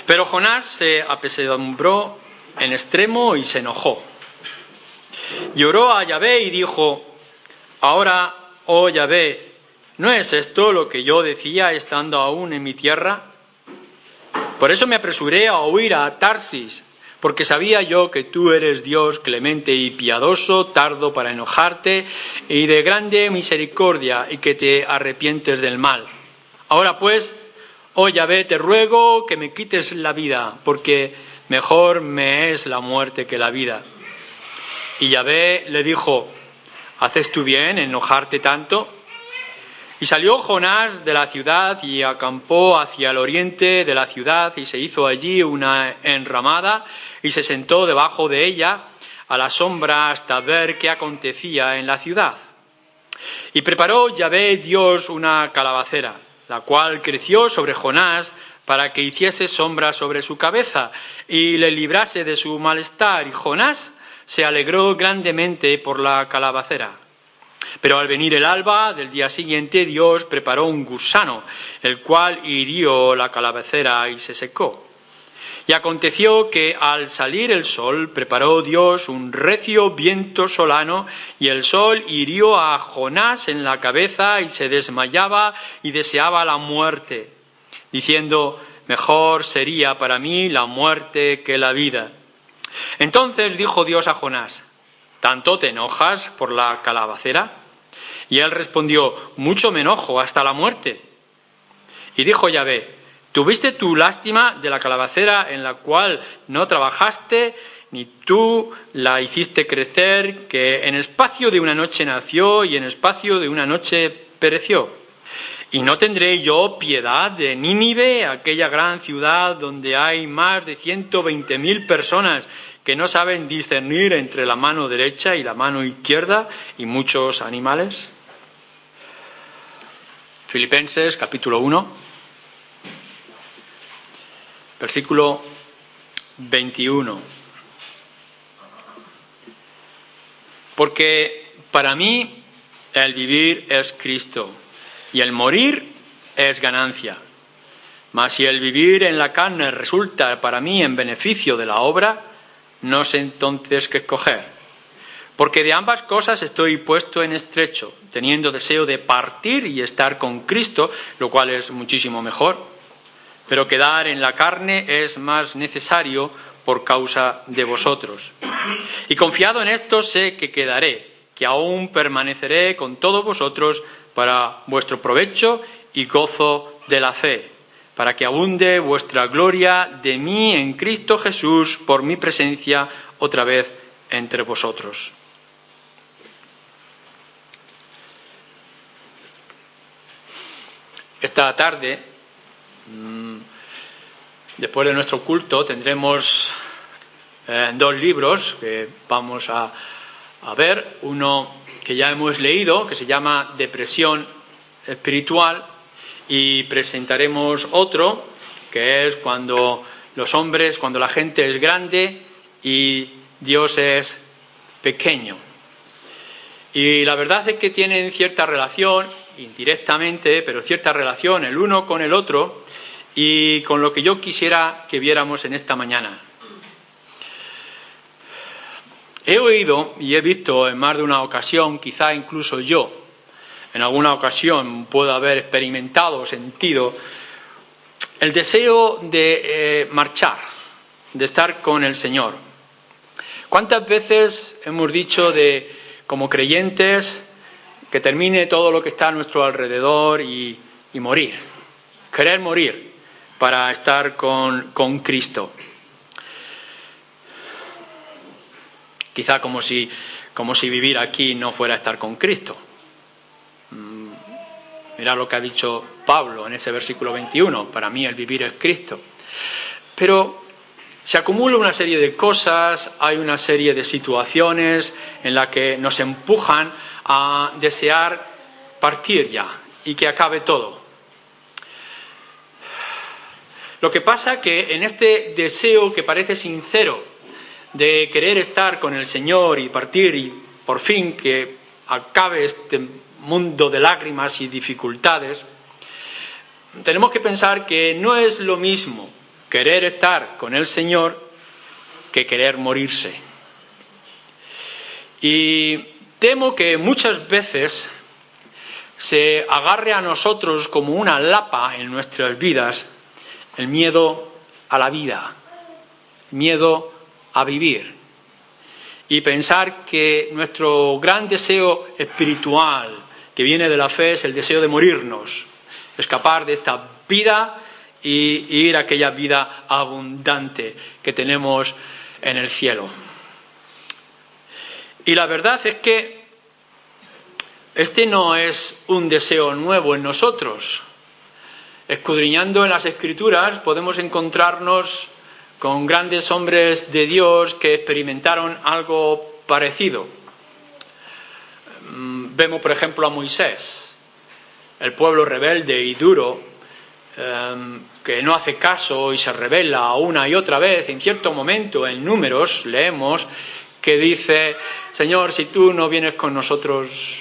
Pero Jonás se apesadumbró en extremo y se enojó. Y oró a Yahvé y dijo: ahora, oh Yahvé, ¿no es esto lo que yo decía estando aún en mi tierra? Por eso me apresuré a huir a Tarsis, porque sabía yo que tú eres Dios clemente y piadoso, tardo para enojarte y de grande misericordia, y que te arrepientes del mal. Ahora pues, oh Yahvé, te ruego que me quites la vida, porque mejor me es la muerte que la vida. Y Yahvé le dijo: ¿haces tú bien en enojarte tanto? Y salió Jonás de la ciudad y acampó hacia el oriente de la ciudad, y se hizo allí una enramada y se sentó debajo de ella a la sombra hasta ver qué acontecía en la ciudad. Y preparó Yahvé Dios una calabacera, la cual creció sobre Jonás para que hiciese sombra sobre su cabeza y le librase de su malestar. Y Jonás se alegró grandemente por la calabacera. Pero al venir el alba del día siguiente, Dios preparó un gusano, el cual hirió la calabacera y se secó. Y aconteció que al salir el sol, preparó Dios un recio viento solano, y el sol hirió a Jonás en la cabeza y se desmayaba y deseaba la muerte, diciendo: mejor sería para mí la muerte que la vida. Entonces dijo Dios a Jonás: ¿tanto te enojas por la calabacera? Y él respondió: mucho me enojo, hasta la muerte. Y dijo Yahvé: ¿tuviste tú lástima de la calabacera en la cual no trabajaste, ni tú la hiciste crecer, que en espacio de una noche nació y en espacio de una noche pereció? ¿Y no tendré yo piedad de Nínive, aquella gran ciudad donde hay más de 120.000 personas que no saben discernir entre la mano derecha y la mano izquierda, y muchos animales? Filipenses capítulo 1, versículo 21. Porque para mí el vivir es Cristo y el morir es ganancia. Mas si el vivir en la carne resulta para mí en beneficio de la obra, no sé entonces qué escoger. Porque de ambas cosas estoy puesto en estrecho, teniendo deseo de partir y estar con Cristo, lo cual es muchísimo mejor. Pero quedar en la carne es más necesario por causa de vosotros. Y confiado en esto sé que quedaré, que aún permaneceré con todos vosotros para vuestro provecho y gozo de la fe, para que abunde vuestra gloria de mí en Cristo Jesús por mi presencia otra vez entre vosotros. Esta tarde, después de nuestro culto, tendremos dos libros que vamos a ver. Uno que ya hemos leído, que se llama Depresión Espiritual, y presentaremos otro, que es cuando la gente es grande y Dios es pequeño. Y la verdad es que tienen cierta relación, indirectamente, pero cierta relación el uno con el otro, y con lo que yo quisiera que viéramos en esta mañana. He oído y he visto en más de una ocasión, quizá incluso yo, en alguna ocasión puedo haber experimentado o sentido el deseo de marchar, de estar con el Señor. ¿Cuántas veces hemos dicho como creyentes, que termine todo lo que está a nuestro alrededor y morir? Querer morir para estar con Cristo. Quizá como si vivir aquí no fuera estar con Cristo. Mirad lo que ha dicho Pablo en ese versículo 21. Para mí el vivir es Cristo. Pero se acumula una serie de cosas, hay una serie de situaciones en las que nos empujan a desear partir ya y que acabe todo. Lo que pasa que en este deseo que parece sincero de querer estar con el Señor y partir y por fin que acabe este mundo de lágrimas y dificultades, tenemos que pensar que no es lo mismo querer estar con el Señor que querer morirse. Y temo que muchas veces se agarre a nosotros como una lapa en nuestras vidas el miedo a la vida, miedo a vivir. Y pensar que nuestro gran deseo espiritual que viene de la fe es el deseo de morirnos, escapar de esta vida y ir a aquella vida abundante que tenemos en el cielo. Y la verdad es que este no es un deseo nuevo en nosotros. Escudriñando en las Escrituras podemos encontrarnos con grandes hombres de Dios que experimentaron algo parecido. Vemos, por ejemplo, a Moisés, el pueblo rebelde y duro, que no hace caso y se rebela una y otra vez. En cierto momento, en Números, leemos que dice: Señor, si tú no vienes con nosotros,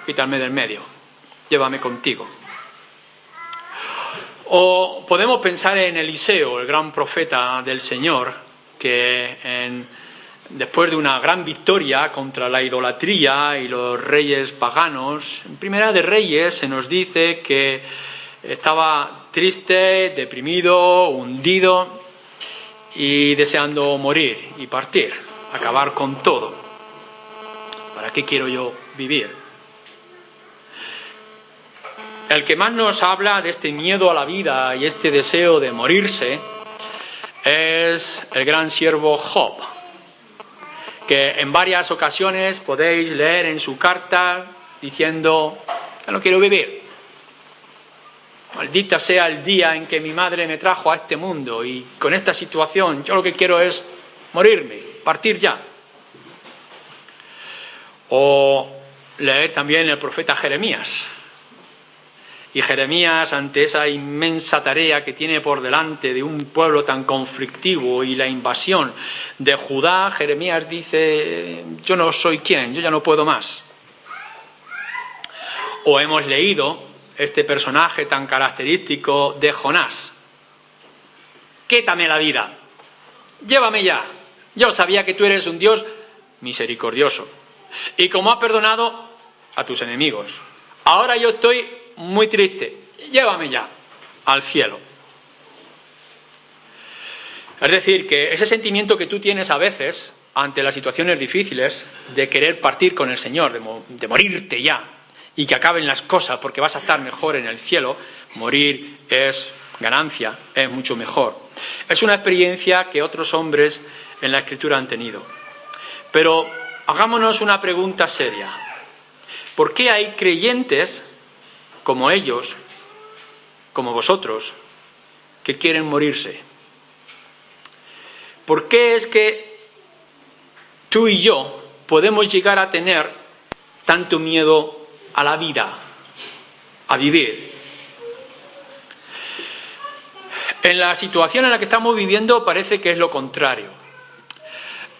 quítame del medio, llévame contigo. O podemos pensar en Eliseo, el gran profeta del Señor, que después de una gran victoria contra la idolatría y los reyes paganos, en Primera de Reyes se nos dice que estaba triste, deprimido, hundido y deseando morir y partir, acabar con todo. ¿Para qué quiero yo vivir? El que más nos habla de este miedo a la vida y este deseo de morirse es el gran siervo Job, que en varias ocasiones podéis leer en su carta diciendo: yo no quiero vivir. Maldita sea el día en que mi madre me trajo a este mundo y con esta situación yo lo que quiero es morirme, partir ya. O leer también el profeta Jeremías. Y Jeremías, ante esa inmensa tarea que tiene por delante de un pueblo tan conflictivo y la invasión de Judá, Jeremías dice: yo no soy quien, yo ya no puedo más. O hemos leído este personaje tan característico de Jonás: quítame la vida, llévame ya, yo sabía que tú eres un Dios misericordioso y como has perdonado a tus enemigos, ahora yo estoy muy triste, llévame ya al cielo. Es decir, que ese sentimiento que tú tienes a veces ante las situaciones difíciles de querer partir con el Señor, de morirte ya y que acaben las cosas porque vas a estar mejor en el cielo, morir es ganancia, es mucho mejor. Es una experiencia que otros hombres en la Escritura han tenido. Pero hagámonos una pregunta seria: ¿por qué hay creyentes como ellos, como vosotros, que quieren morirse? ¿Por qué es que tú y yo podemos llegar a tener tanto miedo a la vida, a vivir? En la situación en la que estamos viviendo parece que es lo contrario.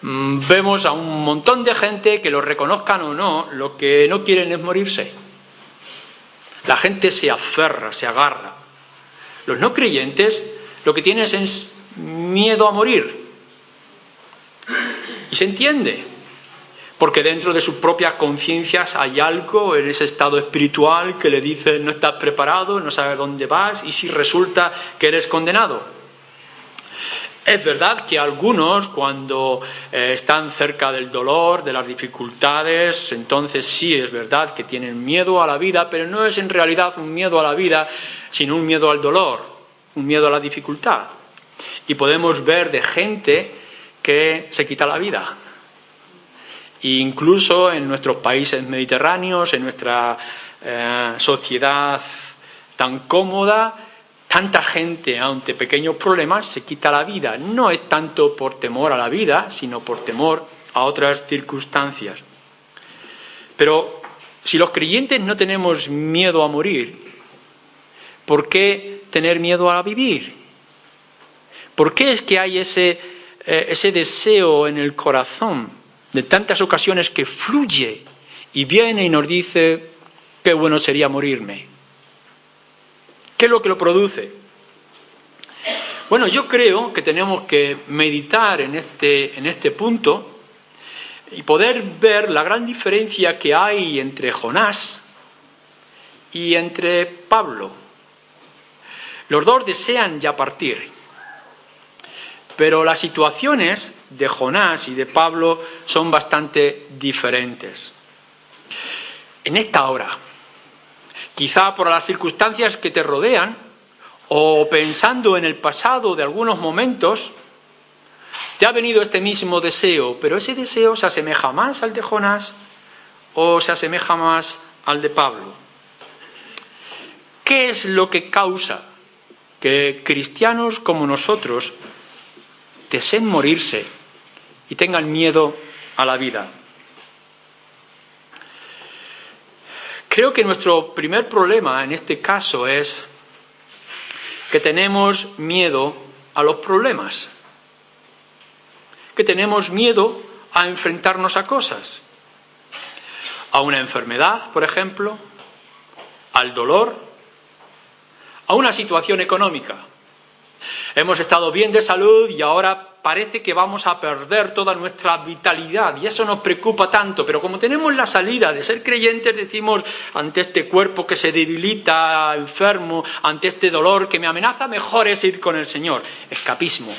Vemos a un montón de gente que, lo reconozcan o no, lo que no quieren es morirse. La gente se aferra, se agarra. Los no creyentes lo que tienen es miedo a morir. Y se entiende, porque dentro de sus propias conciencias hay algo en ese estado espiritual que le dice: no estás preparado, no sabes dónde vas, y si resulta que eres condenado. Es verdad que algunos, cuando están cerca del dolor, de las dificultades, entonces sí es verdad que tienen miedo a la vida, pero no es en realidad un miedo a la vida, sino un miedo al dolor, un miedo a la dificultad. Y podemos ver de gente que se quita la vida. E incluso en nuestros países mediterráneos, en nuestra sociedad tan cómoda, tanta gente ante pequeños problemas se quita la vida. No es tanto por temor a la vida, sino por temor a otras circunstancias. Pero si los creyentes no tenemos miedo a morir, ¿por qué tener miedo a vivir? ¿Por qué es que hay ese deseo en el corazón de tantas ocasiones que fluye y viene y nos dice: qué bueno sería morirme? ¿Qué es lo que lo produce? Bueno, yo creo que tenemos que meditar en este punto y poder ver la gran diferencia que hay entre Jonás y entre Pablo. Los dos desean ya partir, pero las situaciones de Jonás y de Pablo son bastante diferentes. En esta hora, quizá por las circunstancias que te rodean, o pensando en el pasado de algunos momentos, te ha venido este mismo deseo, pero ese deseo se asemeja más al de Jonás o se asemeja más al de Pablo. ¿Qué es lo que causa que cristianos como nosotros deseen morirse y tengan miedo a la vida? Creo que nuestro primer problema en este caso es que tenemos miedo a los problemas, que tenemos miedo a enfrentarnos a cosas, a una enfermedad, por ejemplo, al dolor, a una situación económica. Hemos estado bien de salud y ahora parece que vamos a perder toda nuestra vitalidad y eso nos preocupa tanto, pero como tenemos la salida de ser creyentes, decimos, ante este cuerpo que se debilita, enfermo, ante este dolor que me amenaza, mejor es ir con el Señor. Escapismo.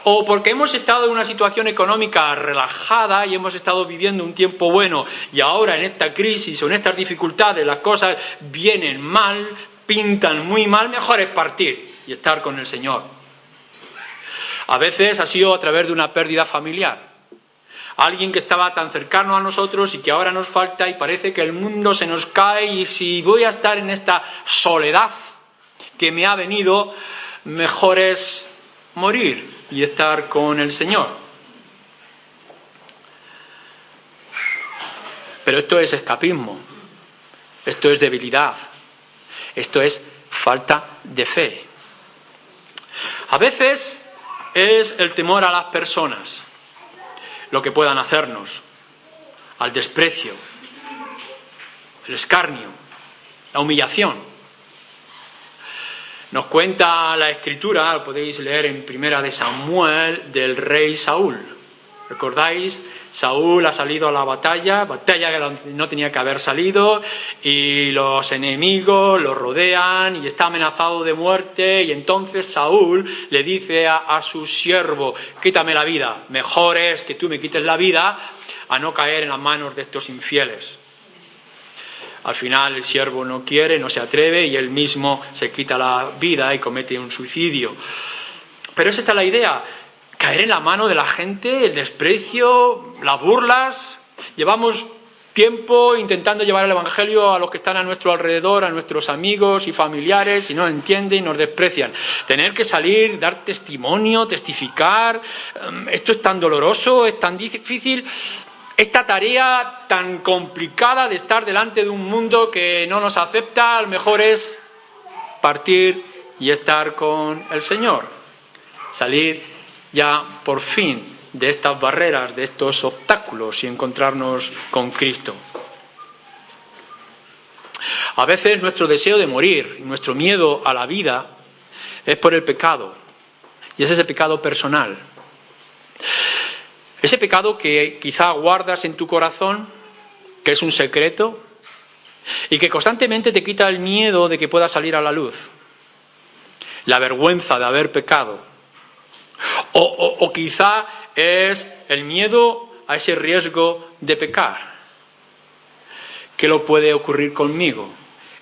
O porque hemos estado en una situación económica relajada y hemos estado viviendo un tiempo bueno y ahora en esta crisis o en estas dificultades las cosas vienen mal, pintan muy mal, mejor es partir y estar con el Señor. A veces ha sido a través de una pérdida familiar. Alguien que estaba tan cercano a nosotros y que ahora nos falta y parece que el mundo se nos cae y si voy a estar en esta soledad que me ha venido, mejor es morir y estar con el Señor. Pero esto es escapismo, esto es debilidad, esto es falta de fe. A veces es el temor a las personas, lo que puedan hacernos, al desprecio, el escarnio, la humillación. Nos cuenta la Escritura, lo podéis leer en Primera de Samuel, del rey Saúl. ¿Recordáis? Saúl ha salido a la batalla que no tenía que haber salido, y los enemigos lo rodean y está amenazado de muerte, y entonces Saúl le dice a su siervo, quítame la vida, mejor es que tú me quites la vida a no caer en las manos de estos infieles. Al final el siervo no quiere, no se atreve y él mismo se quita la vida y comete un suicidio. Pero esa está la idea. Caer en la mano de la gente, el desprecio, las burlas. Llevamos tiempo intentando llevar el Evangelio a los que están a nuestro alrededor, a nuestros amigos y familiares, y no entienden y nos desprecian. Tener que salir, dar testimonio, testificar, esto es tan doloroso, es tan difícil. Esta tarea tan complicada de estar delante de un mundo que no nos acepta, a lo mejor es partir y estar con el Señor. Salir ya por fin de estas barreras, de estos obstáculos y encontrarnos con Cristo. A veces nuestro deseo de morir y nuestro miedo a la vida es por el pecado, y es ese pecado personal. Ese pecado que quizá guardas en tu corazón, que es un secreto, y que constantemente te quita el miedo de que pueda salir a la luz. La vergüenza de haber pecado. O quizá es el miedo a ese riesgo de pecar. ¿Qué lo puede ocurrir conmigo?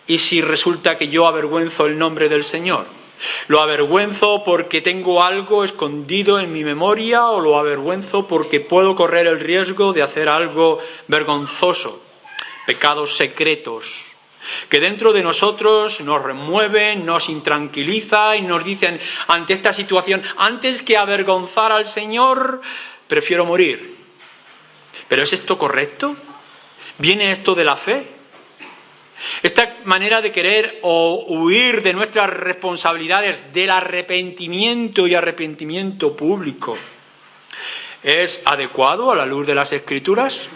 ¿Y si resulta que yo avergüenzo el nombre del Señor? ¿Lo avergüenzo porque tengo algo escondido en mi memoria o lo avergüenzo porque puedo correr el riesgo de hacer algo vergonzoso? Pecados secretos que dentro de nosotros nos remueven, nos intranquiliza y nos dicen ante esta situación, antes que avergonzar al Señor, prefiero morir. ¿Pero es esto correcto? ¿Viene esto de la fe? Esta manera de querer o huir de nuestras responsabilidades, del arrepentimiento y arrepentimiento público, ¿es adecuado a la luz de las Escrituras?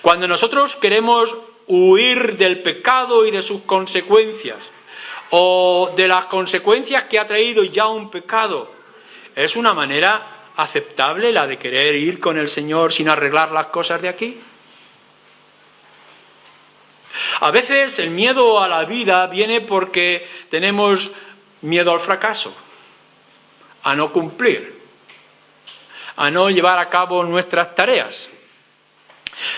Cuando nosotros queremos huir del pecado y de sus consecuencias, o de las consecuencias que ha traído ya un pecado. ¿Es una manera aceptable la de querer ir con el Señor sin arreglar las cosas de aquí? A veces el miedo a la vida viene porque tenemos miedo al fracaso, a no cumplir, a no llevar a cabo nuestras tareas.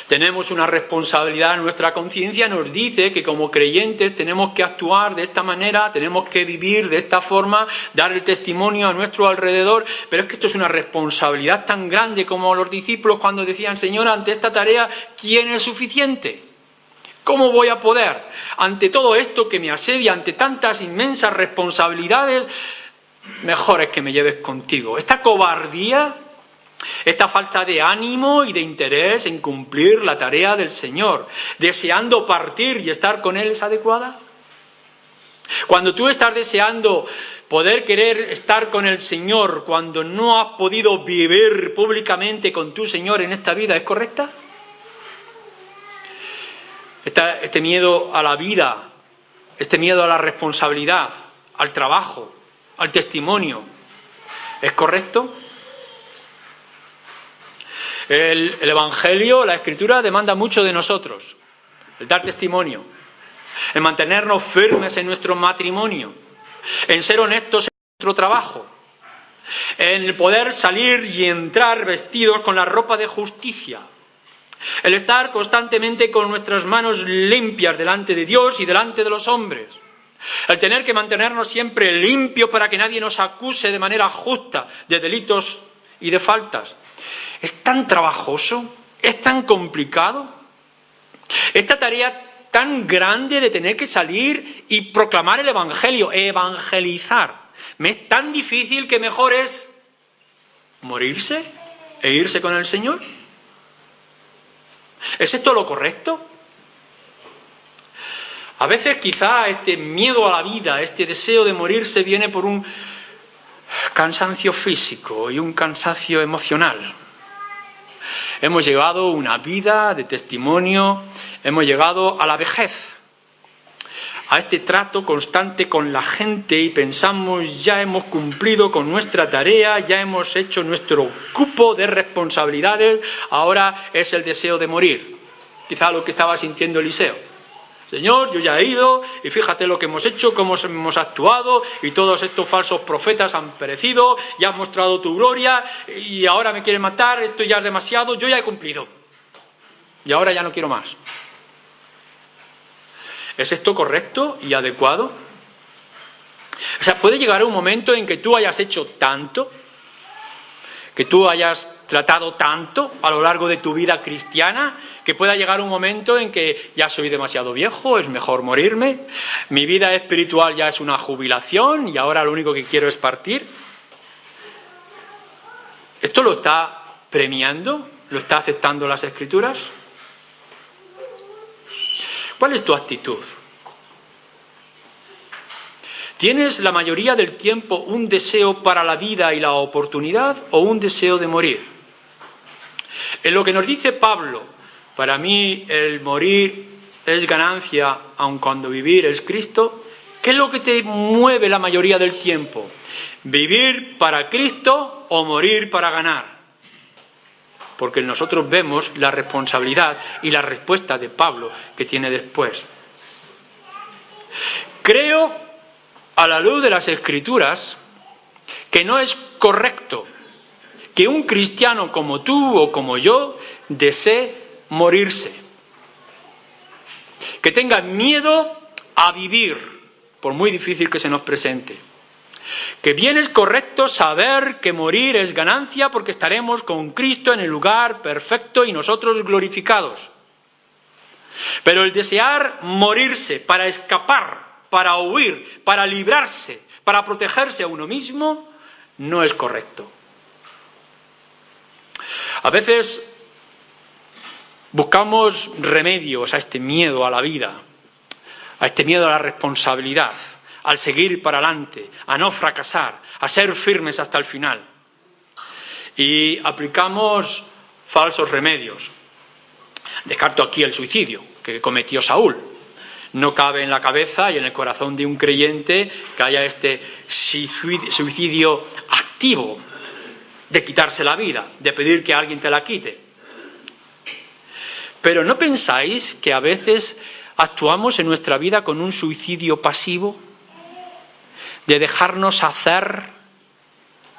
Tenemos una responsabilidad, nuestra conciencia nos dice que como creyentes tenemos que actuar de esta manera, tenemos que vivir de esta forma, dar el testimonio a nuestro alrededor, pero es que esto es una responsabilidad tan grande como los discípulos cuando decían: Señor, ante esta tarea, ¿quién es suficiente? ¿Cómo voy a poder? Ante todo esto que me asedia, ante tantas inmensas responsabilidades, mejor es que me lleves contigo. Esta cobardía, esta falta de ánimo y de interés en cumplir la tarea del Señor, deseando partir y estar con Él, ¿es adecuada? Cuando tú estás deseando poder querer estar con el Señor, cuando no has podido vivir públicamente con tu Señor en esta vida, ¿es correcta? Este miedo a la vida, este miedo a la responsabilidad, al trabajo, al testimonio, ¿es correcto? El Evangelio, la Escritura, demanda mucho de nosotros. El dar testimonio, en mantenernos firmes en nuestro matrimonio, en ser honestos en nuestro trabajo, en el poder salir y entrar vestidos con la ropa de justicia, el estar constantemente con nuestras manos limpias delante de Dios y delante de los hombres, el tener que mantenernos siempre limpios para que nadie nos acuse de manera justa de delitos y de faltas. ¿Es tan trabajoso? ¿Es tan complicado? Esta tarea tan grande de tener que salir y proclamar el Evangelio, evangelizar, me es tan difícil que mejor es morirse e irse con el Señor. ¿Es esto lo correcto? A veces quizá este miedo a la vida, este deseo de morirse viene por un cansancio físico y un cansancio emocional. Hemos llegado a una vida de testimonio, hemos llegado a la vejez, a este trato constante con la gente y pensamos: ya hemos cumplido con nuestra tarea, ya hemos hecho nuestro cupo de responsabilidades, ahora es el deseo de morir. Quizá lo que estaba sintiendo Eliseo. Señor, yo ya he ido y fíjate lo que hemos hecho, cómo hemos actuado y todos estos falsos profetas han perecido, ya has mostrado tu gloria y ahora me quieren matar, esto ya es demasiado, yo ya he cumplido y ahora ya no quiero más. ¿Es esto correcto y adecuado? O sea, puede llegar un momento en que tú hayas hecho tanto, que tú hayas tratado tanto a lo largo de tu vida cristiana, que pueda llegar un momento en que ya soy demasiado viejo, es mejor morirme, mi vida espiritual ya es una jubilación y ahora lo único que quiero es partir. ¿Esto lo está premiando? ¿Lo está aceptando las Escrituras? ¿Cuál es tu actitud? ¿Tienes la mayoría del tiempo un deseo para la vida y la oportunidad o un deseo de morir? En lo que nos dice Pablo, para mí el morir es ganancia, aun cuando vivir es Cristo, ¿qué es lo que te mueve la mayoría del tiempo? ¿Vivir para Cristo o morir para ganar? Porque nosotros vemos la responsabilidad y la respuesta de Pablo que tiene después. Creo, a la luz de las Escrituras, que no es correcto que un cristiano como tú o como yo desee morirse, que tenga miedo a vivir, por muy difícil que se nos presente. Que bien es correcto saber que morir es ganancia porque estaremos con Cristo en el lugar perfecto y nosotros glorificados. Pero el desear morirse para escapar, para huir, para librarse, para protegerse a uno mismo, no es correcto. A veces buscamos remedios a este miedo a la vida, a este miedo a la responsabilidad, al seguir para adelante, a no fracasar, a ser firmes hasta el final. Y aplicamos falsos remedios. Descarto aquí el suicidio que cometió Saúl. No cabe en la cabeza y en el corazón de un creyente que haya este suicidio activo de quitarse la vida, de pedir que alguien te la quite. Pero ¿no pensáis que a veces actuamos en nuestra vida con un suicidio pasivo? De dejarnos hacer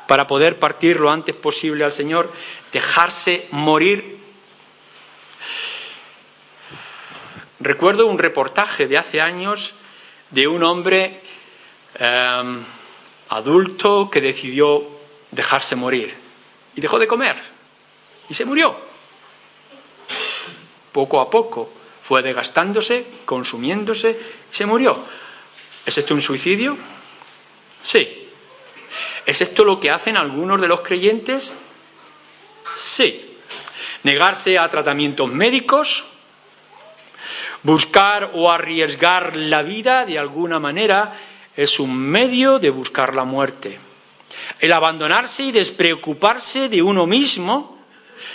para poder partir lo antes posible al Señor, dejarse morir. Recuerdo un reportaje de hace años de un hombre adulto que decidió dejarse morir y dejó de comer y se murió. Poco a poco fue desgastándose, consumiéndose y se murió. ¿Es esto un suicidio? Sí. ¿Es esto lo que hacen algunos de los creyentes? Sí. Negarse a tratamientos médicos, buscar o arriesgar la vida de alguna manera es un medio de buscar la muerte. El abandonarse y despreocuparse de uno mismo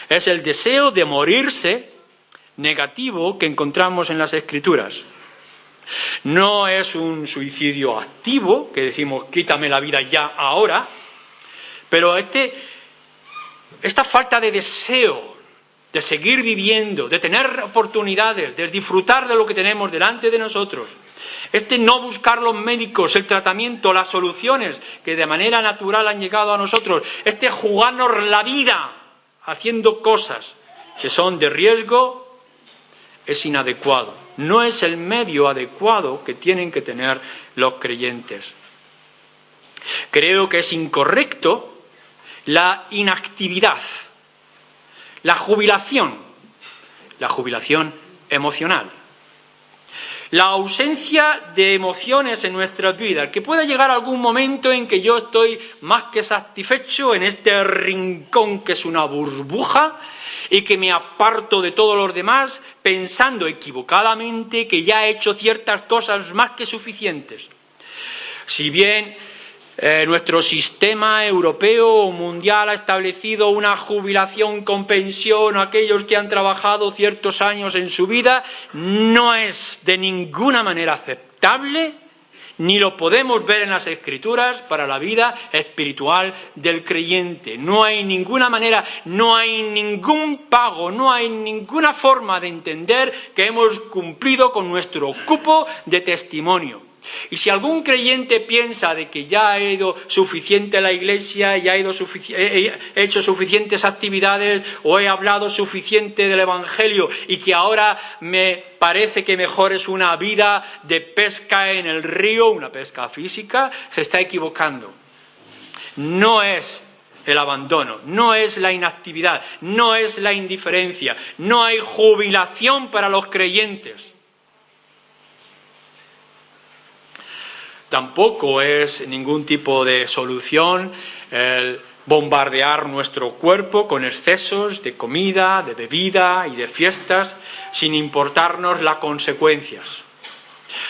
es el deseo de morirse negativo que encontramos en las Escrituras. No es un suicidio activo, que decimos quítame la vida ya ahora, pero esta falta de deseo de seguir viviendo, de tener oportunidades, de disfrutar de lo que tenemos delante de nosotros. No buscar los médicos, el tratamiento, las soluciones que de manera natural han llegado a nosotros. Jugarnos la vida haciendo cosas que son de riesgo es inadecuado. No es el medio adecuado que tienen que tener los creyentes. Creo que es incorrecto la inactividad. La jubilación emocional, la ausencia de emociones en nuestras vidas, que pueda llegar algún momento en que yo estoy más que satisfecho en este rincón que es una burbuja y que me aparto de todos los demás pensando equivocadamente que ya he hecho ciertas cosas más que suficientes. Si bien nuestro sistema europeo o mundial ha establecido una jubilación con pensión a aquellos que han trabajado ciertos años en su vida, no es de ninguna manera aceptable, ni lo podemos ver en las Escrituras para la vida espiritual del creyente. No hay ninguna manera, no hay ningún pago, no hay ninguna forma de entender que hemos cumplido con nuestro cupo de testimonio. Y si algún creyente piensa de que ya he ido suficiente a la iglesia, ya he hecho suficientes actividades o he hablado suficiente del Evangelio y que ahora me parece que mejor es una vida de pesca en el río, una pesca física, se está equivocando. No es el abandono, no es la inactividad, no es la indiferencia, no hay jubilación para los creyentes. Tampoco es ningún tipo de solución el bombardear nuestro cuerpo con excesos de comida, de bebida y de fiestas sin importarnos las consecuencias.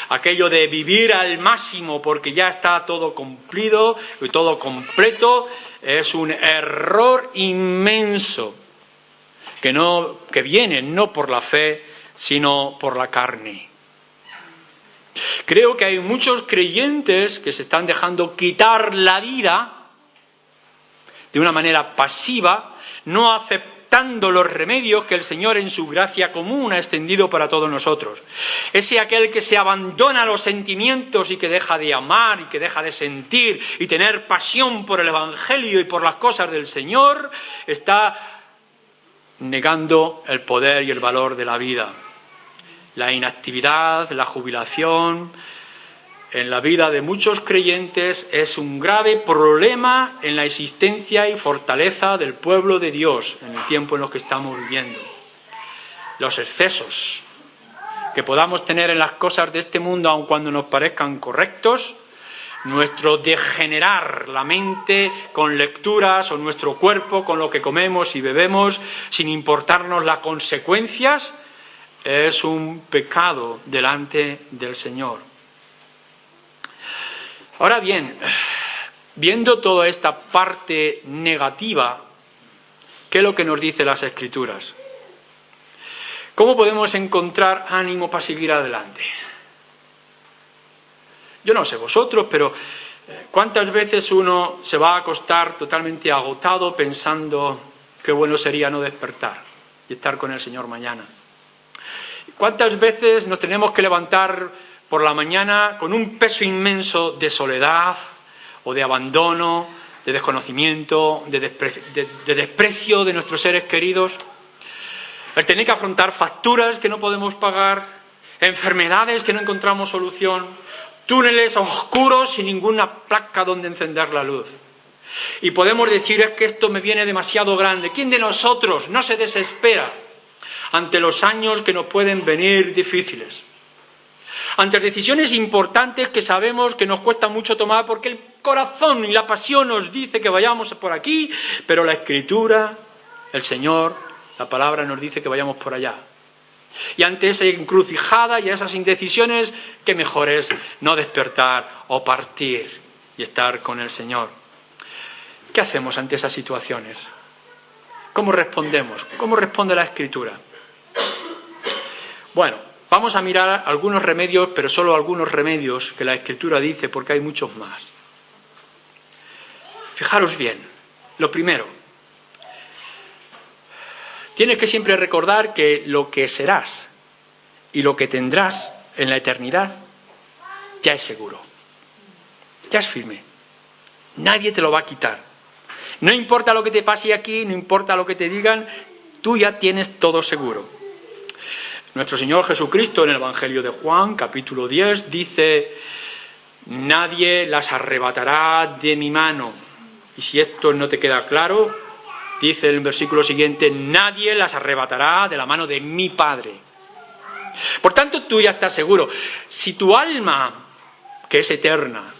Aquello de vivir al máximo porque ya está todo cumplido y todo completo es un error inmenso que viene no por la fe sino por la carne. Creo que hay muchos creyentes que se están dejando quitar la vida de una manera pasiva, no aceptando los remedios que el Señor en su gracia común ha extendido para todos nosotros. Aquel que se abandona a los sentimientos y que deja de amar y que deja de sentir y tener pasión por el Evangelio y por las cosas del Señor, está negando el poder y el valor de la vida. La inactividad, la jubilación en la vida de muchos creyentes es un grave problema en la existencia y fortaleza del pueblo de Dios en el tiempo en el que estamos viviendo. Los excesos que podamos tener en las cosas de este mundo, aun cuando nos parezcan correctos, nuestro degenerar la mente con lecturas o nuestro cuerpo con lo que comemos y bebemos sin importarnos las consecuencias, es un pecado delante del Señor. Ahora bien, viendo toda esta parte negativa, ¿qué es lo que nos dicen las Escrituras? ¿Cómo podemos encontrar ánimo para seguir adelante? Yo no sé vosotros, pero ¿cuántas veces uno se va a acostar totalmente agotado pensando qué bueno sería no despertar y estar con el Señor mañana? ¿Cuántas veces nos tenemos que levantar por la mañana con un peso inmenso de soledad o de abandono, de desconocimiento, de desprecio de nuestros seres queridos? El tener que afrontar facturas que no podemos pagar, enfermedades que no encontramos solución, túneles oscuros sin ninguna placa donde encender la luz. Y podemos decir, es que esto me viene demasiado grande. ¿Quién de nosotros no se desespera ante los años que nos pueden venir difíciles? Ante decisiones importantes que sabemos que nos cuesta mucho tomar porque el corazón y la pasión nos dice que vayamos por aquí, pero la Escritura, el Señor, la palabra nos dice que vayamos por allá. Y ante esa encrucijada y esas indecisiones, qué mejor es no despertar o partir y estar con el Señor. ¿Qué hacemos ante esas situaciones? ¿Cómo respondemos? ¿Cómo responde la Escritura? Bueno, vamos a mirar algunos remedios, pero solo algunos remedios que la Escritura dice, porque hay muchos más. Fijaros bien, lo primero, tienes que siempre recordar que lo que serás y lo que tendrás en la eternidad ya es seguro, ya es firme. Nadie te lo va a quitar. No importa lo que te pase aquí, no importa lo que te digan, tú ya tienes todo seguro. Nuestro Señor Jesucristo en el Evangelio de Juan, capítulo 10, dice: nadie las arrebatará de mi mano. Y si esto no te queda claro, dice en el versículo siguiente: nadie las arrebatará de la mano de mi Padre. Por tanto, tú ya estás seguro. Si tu alma, que es eterna,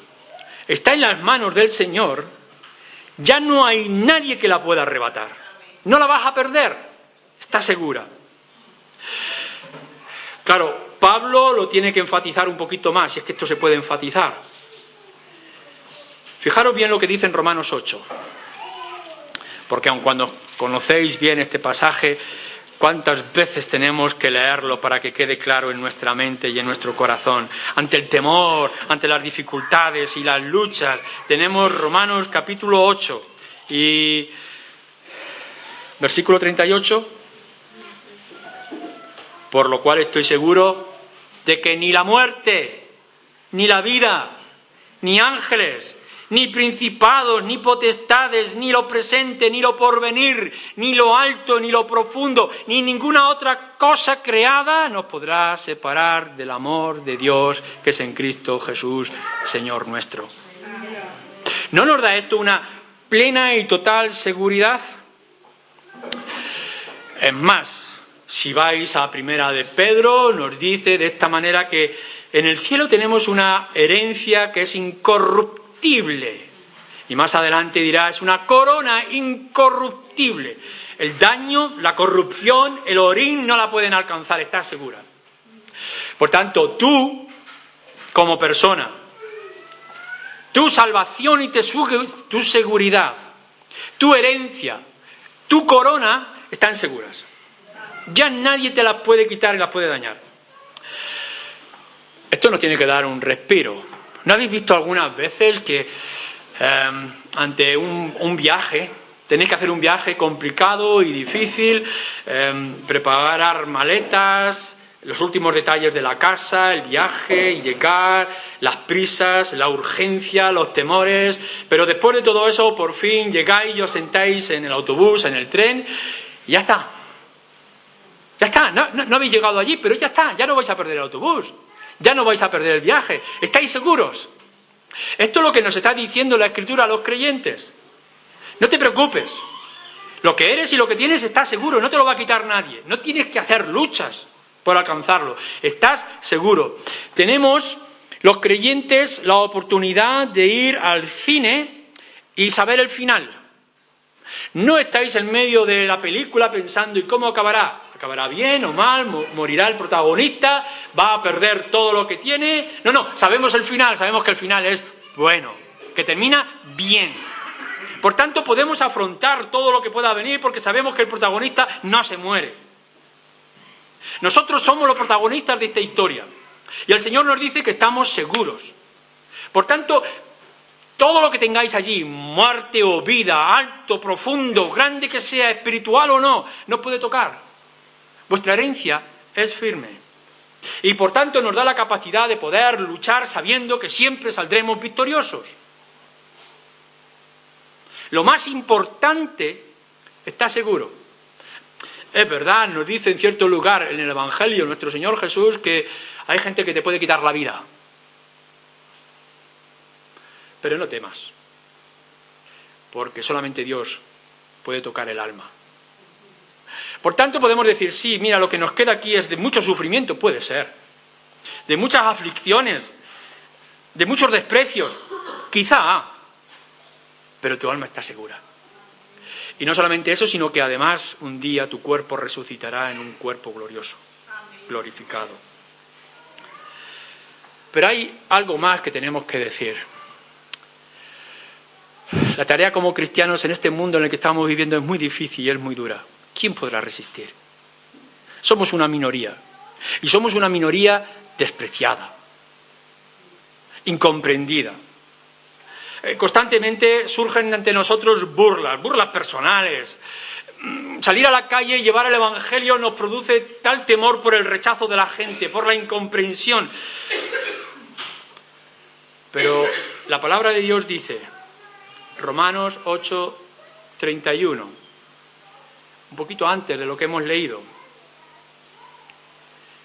está en las manos del Señor, ya no hay nadie que la pueda arrebatar. No la vas a perder, está segura. Claro, Pablo lo tiene que enfatizar un poquito más, si es que esto se puede enfatizar. Fijaros bien lo que dice en Romanos 8. Porque aun cuando conocéis bien este pasaje, ¿cuántas veces tenemos que leerlo para que quede claro en nuestra mente y en nuestro corazón? Ante el temor, ante las dificultades y las luchas, tenemos Romanos capítulo 8 y versículo 38. Por lo cual estoy seguro de que ni la muerte, ni la vida, ni ángeles, ni principados, ni potestades, ni lo presente, ni lo porvenir, ni lo alto, ni lo profundo, ni ninguna otra cosa creada nos podrá separar del amor de Dios que es en Cristo Jesús, Señor nuestro. ¿No nos da esto una plena y total seguridad? Es más, si vais a Primera de Pedro, nos dice de esta manera que en el cielo tenemos una herencia que es incorruptible. Y más adelante dirá, es una corona incorruptible. El daño, la corrupción, el orín no la pueden alcanzar, estás segura. Por tanto, tú, como persona, tu salvación y tu seguridad, tu herencia, tu corona, están seguras. Ya nadie te las puede quitar y las puede dañar. Esto nos tiene que dar un respiro. ¿No habéis visto algunas veces que ante un viaje, tenéis que hacer un viaje complicado y difícil, preparar maletas, los últimos detalles de la casa, el viaje y llegar, las prisas, la urgencia, los temores, pero después de todo eso, por fin llegáis y os sentáis en el autobús, en el tren, y ya está. Ya está, no habéis llegado allí, pero ya está, ya no vais a perder el autobús, ya no vais a perder el viaje, estáis seguros. Esto es lo que nos está diciendo la Escritura a los creyentes. No te preocupes, lo que eres y lo que tienes está seguro, no te lo va a quitar nadie, no tienes que hacer luchas por alcanzarlo, estás seguro. Tenemos los creyentes la oportunidad de ir al cine y saber el final. No estáis en medio de la película pensando ¿y cómo acabará? ¿Acabará bien o mal? ¿Morirá el protagonista? ¿Va a perder todo lo que tiene? No, sabemos el final, sabemos que el final es bueno, que termina bien. Por tanto, podemos afrontar todo lo que pueda venir porque sabemos que el protagonista no se muere. Nosotros somos los protagonistas de esta historia. Y el Señor nos dice que estamos seguros. Por tanto, todo lo que tengáis allí, muerte o vida, alto, profundo, grande que sea, espiritual o no, no os puede tocar. Vuestra herencia es firme. Y por tanto nos da la capacidad de poder luchar sabiendo que siempre saldremos victoriosos. Lo más importante está seguro. Es verdad, nos dice en cierto lugar en el Evangelio nuestro Señor Jesús que hay gente que te puede quitar la vida. Pero no temas, porque solamente Dios puede tocar el alma. Por tanto podemos decir, sí, mira, lo que nos queda aquí es de mucho sufrimiento, puede ser, de muchas aflicciones, de muchos desprecios, quizá, pero tu alma está segura. Y no solamente eso, sino que además un día tu cuerpo resucitará en un cuerpo glorioso, glorificado. Pero hay algo más que tenemos que decir. La tarea como cristianos en este mundo en el que estamos viviendo es muy difícil y es muy dura. ¿Quién podrá resistir? Somos una minoría, y somos una minoría despreciada, incomprendida. Constantemente surgen ante nosotros burlas personales. Salir a la calle y llevar el Evangelio nos produce tal temor por el rechazo de la gente, por la incomprensión. Pero la palabra de Dios dice, Romanos 8:31, un poquito antes de lo que hemos leído,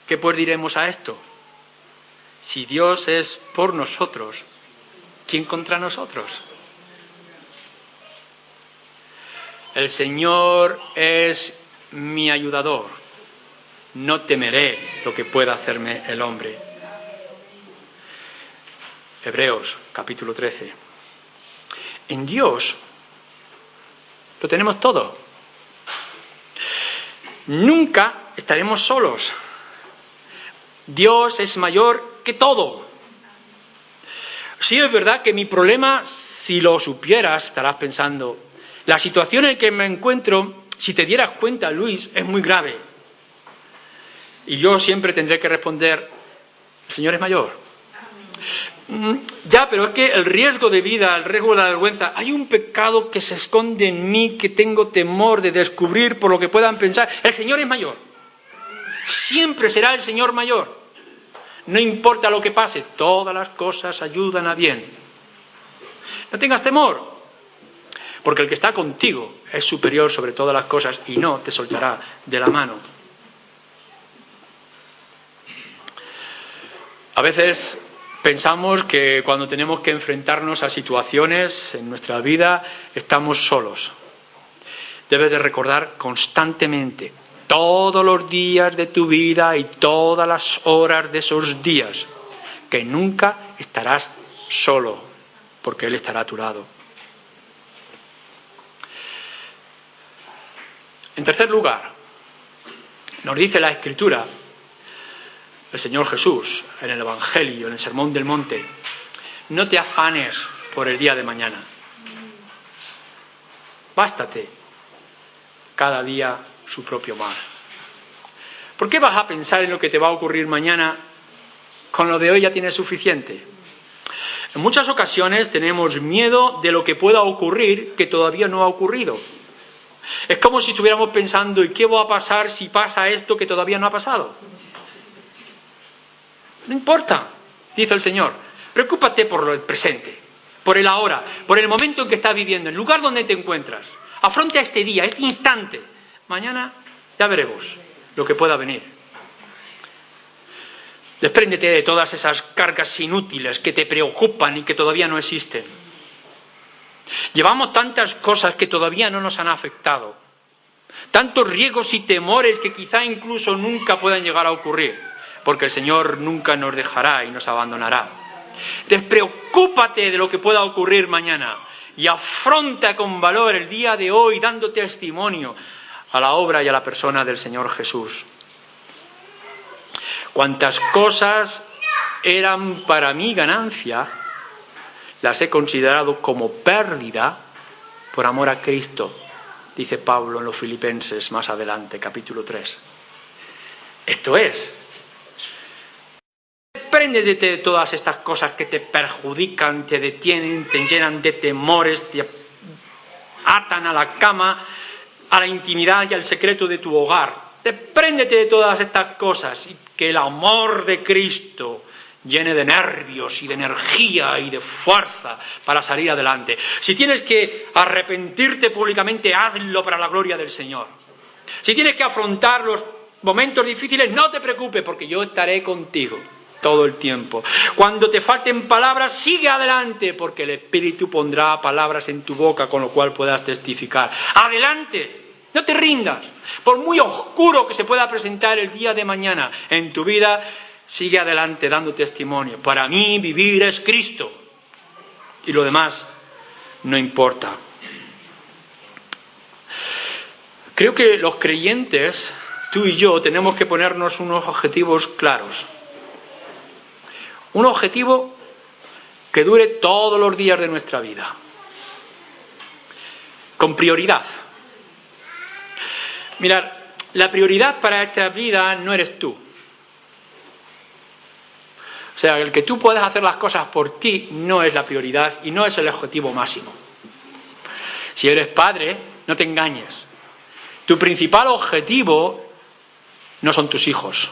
¿qué pues diremos a esto? Si Dios es por nosotros, ¿quién contra nosotros? El Señor es mi ayudador, no temeré lo que pueda hacerme el hombre. Hebreos, capítulo 13. En Dios lo tenemos todo. Nunca estaremos solos. Dios es mayor que todo. Sí, es verdad que mi problema, si lo supieras, estarás pensando, la situación en la que me encuentro, si te dieras cuenta, Luis, es muy grave. Y yo siempre tendré que responder, el Señor es mayor. Ya, pero es que el riesgo de vida, el riesgo de la vergüenza, hay un pecado que se esconde en mí, que tengo temor de descubrir por lo que puedan pensar. El Señor es mayor. Siempre será el Señor mayor. No importa lo que pase, todas las cosas ayudan a bien. No tengas temor, porque el que está contigo es superior sobre todas las cosas y no te soltará de la mano. A veces pensamos que cuando tenemos que enfrentarnos a situaciones en nuestra vida estamos solos. Debes de recordar constantemente, todos los días de tu vida y todas las horas de esos días, que nunca estarás solo, porque Él estará a tu lado. En tercer lugar, nos dice la Escritura, el Señor Jesús, en el Evangelio, en el Sermón del Monte, no te afanes por el día de mañana. Bástate cada día su propio mal. ¿Por qué vas a pensar en lo que te va a ocurrir mañana? Con lo de hoy ya tienes suficiente. En muchas ocasiones tenemos miedo de lo que pueda ocurrir que todavía no ha ocurrido. Es como si estuviéramos pensando, ¿y qué va a pasar si pasa esto que todavía no ha pasado? No importa, dice el Señor. Preocúpate por el presente, por el ahora, por el momento en que estás viviendo, el lugar donde te encuentras. Afronta este día, este instante. Mañana ya veremos lo que pueda venir. Despréndete de todas esas cargas inútiles que te preocupan y que todavía no existen. Llevamos tantas cosas que todavía no nos han afectado, tantos riesgos y temores que quizá incluso nunca puedan llegar a ocurrir, porque el Señor nunca nos dejará y nos abandonará. Despreocúpate de lo que pueda ocurrir mañana y afronta con valor el día de hoy dando testimonio a la obra y a la persona del Señor Jesús. Cuantas cosas eran para mí ganancia, las he considerado como pérdida por amor a Cristo, dice Pablo en los Filipenses más adelante, capítulo 3. Esto es, Despréndete de todas estas cosas que te perjudican, te detienen, te llenan de temores, te atan a la cama, a la intimidad y al secreto de tu hogar. Despréndete de todas estas cosas y que el amor de Cristo llene de nervios y de energía y de fuerza para salir adelante. Si tienes que arrepentirte públicamente, hazlo para la gloria del Señor. Si tienes que afrontar los momentos difíciles, no te preocupes, porque yo estaré contigo todo el tiempo. Cuando te falten palabras, sigue adelante, porque el Espíritu pondrá palabras en tu boca con lo cual puedas testificar. ¡Adelante! No te rindas. Por muy oscuro que se pueda presentar el día de mañana en tu vida, sigue adelante dando testimonio. Para mí vivir es Cristo y lo demás no importa. Creo que los creyentes, tú y yo, tenemos que ponernos unos objetivos claros. Un objetivo que dure todos los días de nuestra vida, con prioridad. Mirad, la prioridad para esta vida no eres tú. O sea, el que tú puedas hacer las cosas por ti no es la prioridad y no es el objetivo máximo. Si eres padre, no te engañes. Tu principal objetivo no son tus hijos.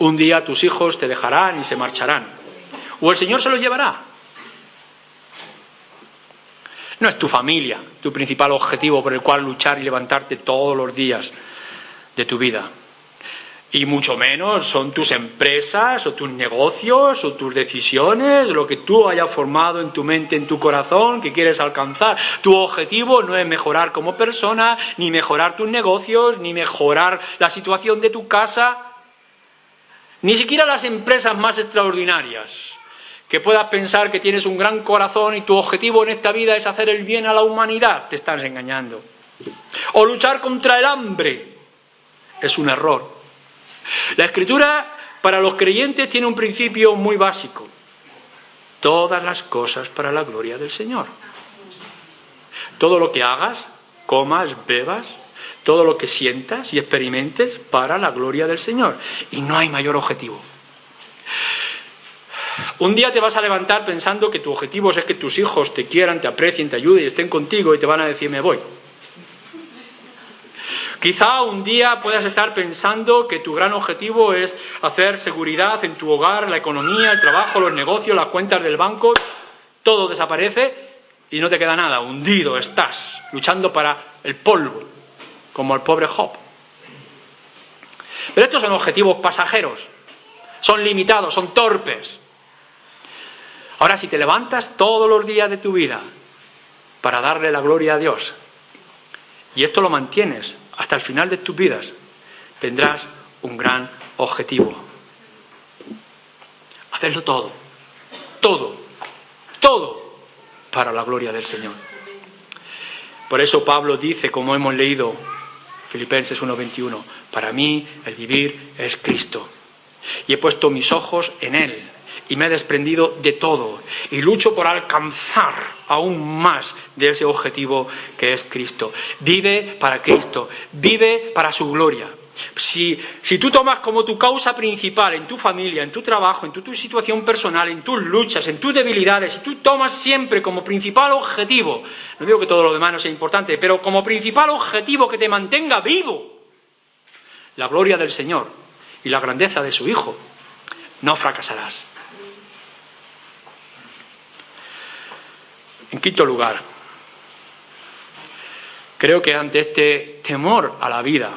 Un día tus hijos te dejarán y se marcharán. O el Señor se los llevará. No es tu familia tu principal objetivo por el cual luchar y levantarte todos los días de tu vida. Y mucho menos son tus empresas o tus negocios o tus decisiones, lo que tú hayas formado en tu mente, en tu corazón, que quieres alcanzar. Tu objetivo no es mejorar como persona, ni mejorar tus negocios, ni mejorar la situación de tu casa, ni siquiera las empresas más extraordinarias. Que puedas pensar que tienes un gran corazón y tu objetivo en esta vida es hacer el bien a la humanidad, te estás engañando. O luchar contra el hambre, es un error. La Escritura para los creyentes tiene un principio muy básico. Todas las cosas para la gloria del Señor. Todo lo que hagas, comas, bebas, todo lo que sientas y experimentes para la gloria del Señor. Y no hay mayor objetivo. Un día te vas a levantar pensando que tu objetivo es que tus hijos te quieran, te aprecien, te ayuden y estén contigo y te van a decir me voy. Quizá un día puedas estar pensando que tu gran objetivo es hacer seguridad en tu hogar, la economía, el trabajo, los negocios, las cuentas del banco. Todo desaparece y no te queda nada. Hundido estás, luchando para el polvo, como el pobre Job. Pero estos son objetivos pasajeros. Son limitados, son torpes. Ahora, si te levantas todos los días de tu vida para darle la gloria a Dios, y esto lo mantienes hasta el final de tus vidas, tendrás un gran objetivo. Hacerlo todo, todo, todo para la gloria del Señor. Por eso Pablo dice, como hemos leído, Filipenses 1:21, para mí el vivir es Cristo. Y he puesto mis ojos en Él. Y me he desprendido de todo y lucho por alcanzar aún más de ese objetivo que es Cristo. Vive para Cristo, vive para su gloria. Si tú tomas como tu causa principal en tu familia, en tu trabajo, en tu situación personal, en tus luchas, en tus debilidades, si tú tomas siempre como principal objetivo, no digo que todo lo demás no sea importante, pero como principal objetivo que te mantenga vivo, la gloria del Señor y la grandeza de su Hijo, no fracasarás. En quinto lugar, creo que ante este temor a la vida,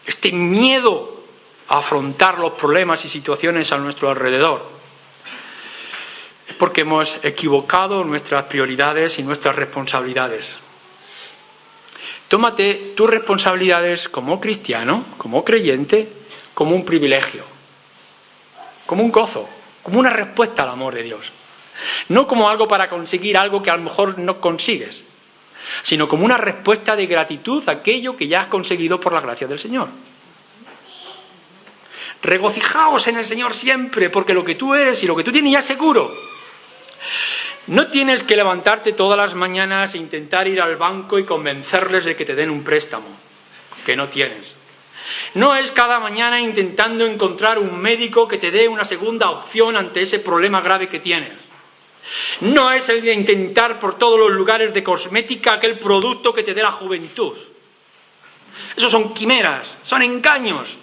este miedo a afrontar los problemas y situaciones a nuestro alrededor, es porque hemos equivocado nuestras prioridades y nuestras responsabilidades. Tómate tus responsabilidades como cristiano, como creyente, como un privilegio, como un gozo, como una respuesta al amor de Dios. No como algo para conseguir algo que a lo mejor no consigues, sino como una respuesta de gratitud a aquello que ya has conseguido por la gracia del Señor. Regocijaos en el Señor siempre, porque lo que tú eres y lo que tú tienes ya es seguro. No tienes que levantarte todas las mañanas e intentar ir al banco y convencerles de que te den un préstamo que no tienes. No es cada mañana intentando encontrar un médico que te dé una segunda opción ante ese problema grave que tienes. No es el de intentar por todos los lugares de cosmética aquel producto que te dé la juventud. Esos son quimeras, son engaños.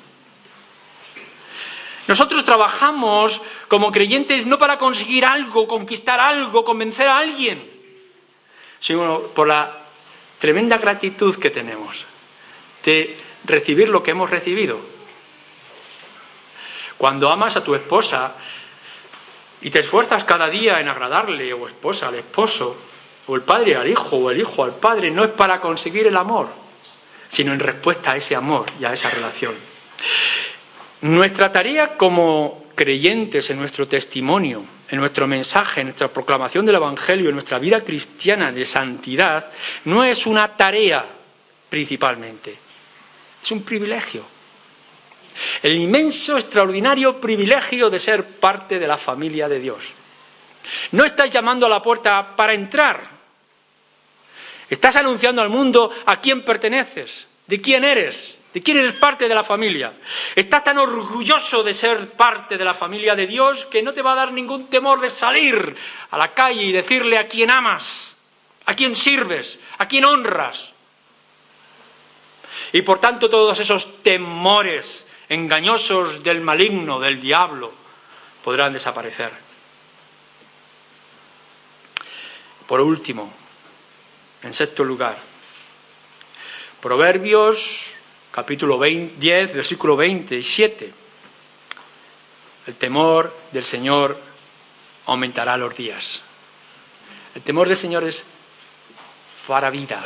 Nosotros trabajamos como creyentes no para conseguir algo, conquistar algo, convencer a alguien, sino por la tremenda gratitud que tenemos de recibir lo que hemos recibido. Cuando amas a tu esposa y te esfuerzas cada día en agradarle, o esposa al esposo, o el padre al hijo, o el hijo al padre, no es para conseguir el amor, sino en respuesta a ese amor y a esa relación. Nuestra tarea como creyentes en nuestro testimonio, en nuestro mensaje, en nuestra proclamación del Evangelio, en nuestra vida cristiana de santidad, no es una tarea principalmente, es un privilegio. El inmenso, extraordinario privilegio de ser parte de la familia de Dios. No estás llamando a la puerta para entrar. Estás anunciando al mundo a quién perteneces, de quién eres parte de la familia. Estás tan orgulloso de ser parte de la familia de Dios que no te va a dar ningún temor de salir a la calle y decirle a quién amas, a quién sirves, a quién honras. Y por tanto todos esos temores engañosos del maligno, del diablo, podrán desaparecer. Por último, en sexto lugar, Proverbios capítulo 10, versículo 27. El temor del Señor aumentará los días. El temor del Señor es para vida.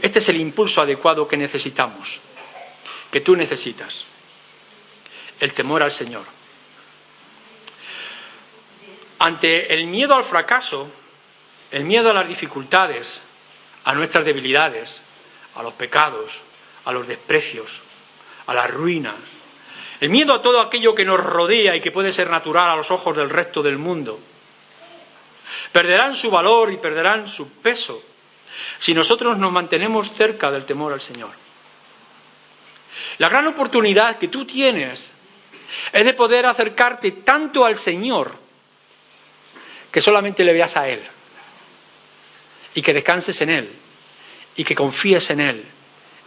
Este es el impulso adecuado que necesitamos, que tú necesitas. El temor al Señor. Ante el miedo al fracaso, el miedo a las dificultades, a nuestras debilidades, a los pecados, a los desprecios, a las ruinas, el miedo a todo aquello que nos rodea y que puede ser natural a los ojos del resto del mundo, perderán su valor y perderán su peso si nosotros nos mantenemos cerca del temor al Señor. La gran oportunidad que tú tienes es de poder acercarte tanto al Señor que solamente le veas a Él y que descanses en Él y que confíes en Él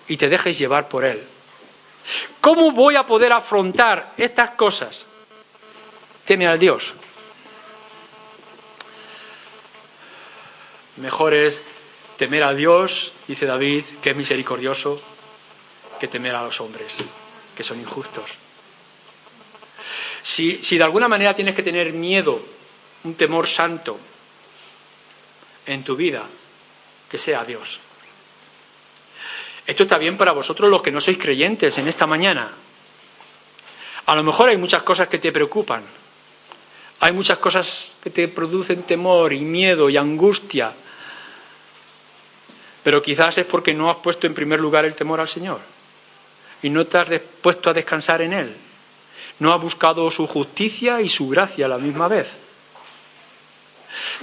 y te dejes llevar por Él. ¿Cómo voy a poder afrontar estas cosas? Teme al Dios. Mejor es temer a Dios, dice David, que es misericordioso, que temer a los hombres, que son injustos. Si de alguna manera tienes que tener miedo, un temor santo en tu vida, que sea Dios. Esto está bien para vosotros los que no sois creyentes en esta mañana. A lo mejor hay muchas cosas que te preocupan. Hay muchas cosas que te producen temor y miedo y angustia. Pero quizás es porque no has puesto en primer lugar el temor al Señor. Y no te has puesto a descansar en Él. No has buscado su justicia y su gracia a la misma vez.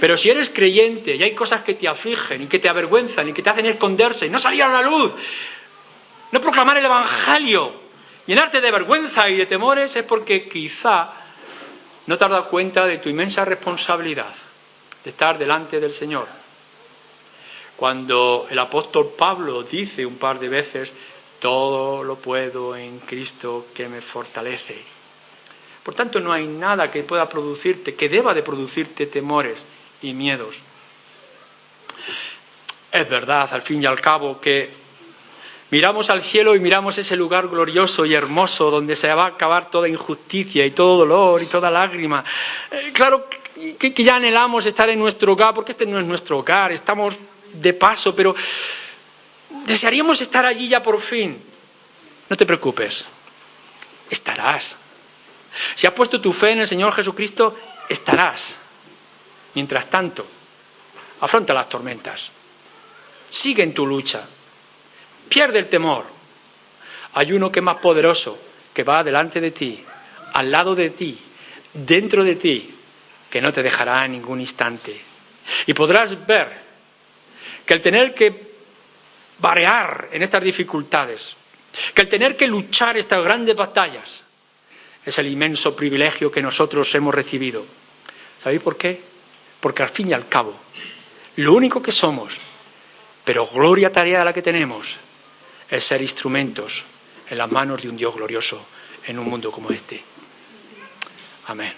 Pero si eres creyente y hay cosas que te afligen y que te avergüenzan y que te hacen esconderse y no salir a la luz, no proclamar el Evangelio, llenarte de vergüenza y de temores, es porque quizá no te has dado cuenta de tu inmensa responsabilidad de estar delante del Señor. Cuando el apóstol Pablo dice un par de veces, todo lo puedo en Cristo que me fortalece. Por tanto, no hay nada que pueda producirte, que deba de producirte temores y miedos. Es verdad, al fin y al cabo, que miramos al cielo y miramos ese lugar glorioso y hermoso donde se va a acabar toda injusticia y todo dolor y toda lágrima. Claro que ya anhelamos estar en nuestro hogar, porque este no es nuestro hogar, estamos de paso, pero desearíamos estar allí ya por fin. No te preocupes, estarás. Si has puesto tu fe en el Señor Jesucristo, estarás. Mientras tanto, afronta las tormentas. Sigue en tu lucha. Pierde el temor. Hay uno que es más poderoso, que va delante de ti, al lado de ti, dentro de ti, que no te dejará en ningún instante. Y podrás ver que el tener que varear en estas dificultades, Que el tener que luchar estas grandes batallas es el inmenso privilegio que nosotros hemos recibido. ¿Sabéis por qué? Porque al fin y al cabo, lo único que somos, pero gloria tarea la que tenemos, es ser instrumentos en las manos de un Dios glorioso en un mundo como este. Amén.